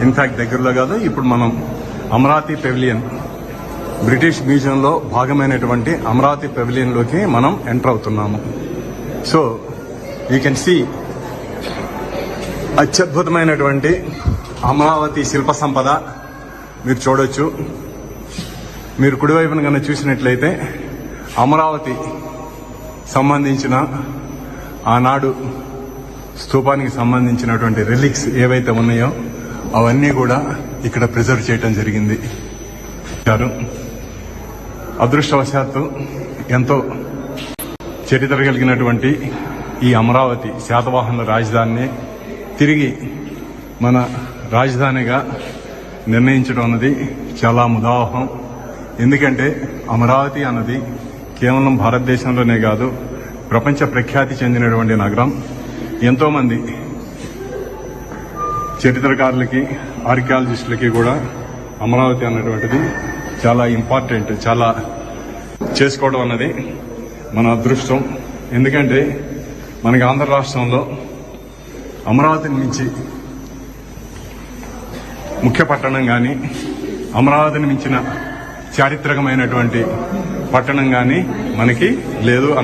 In fact దగ్గరలో కాదు, ఇప్పుడు మనం అమరావతి పెవిలియన్, బ్రిటిష్ మ్యూజియంలో భాగమైనటువంటి అమరావతి పెవిలియన్లోకి మనం ఎంటర్ అవుతున్నాము. సో యూ కెన్ సీ అత్యద్భుతమైనటువంటి అమరావతి శిల్ప సంపద మీరు చూడొచ్చు. మీరు కుడివైపున కన్నా చూసినట్లయితే అమరావతి సంబంధించిన ఆనాడు స్తూపానికి సంబంధించినటువంటి రిలిక్స్ ఏవైతే ఉన్నాయో అవన్నీ కూడా ఇక్కడ ప్రిజర్వ్ చేయడం జరిగింది. అదృష్టవశాత్తు ఎంతో చరిత్ర కలిగినటువంటి ఈ అమరావతి శాతవాహనుల రాజధానిని తిరిగి మన రాజధానిగా నిర్ణయించడం అన్నది చాలా ముదావహం. ఎందుకంటే అమరావతి అన్నది కేవలం భారతదేశంలోనే కాదు, ప్రపంచ ప్రఖ్యాతి చెందినటువంటి నగరం. ఎంతోమంది చరిత్రకారులకి, ఆర్కియాలజిస్టులకి కూడా అమరావతి అన్నటువంటిది చాలా ఇంపార్టెంట్. చాలా చేసుకోవడం అన్నది మన అదృష్టం. ఎందుకంటే మనకి ఆంధ్ర రాష్ట్రంలో అమరావతిని మించి ముఖ్య పట్టణం కానీ, అమరావతిని మించిన చారిత్రకమైనటువంటి పట్టణం కానీ మనకి లేదు.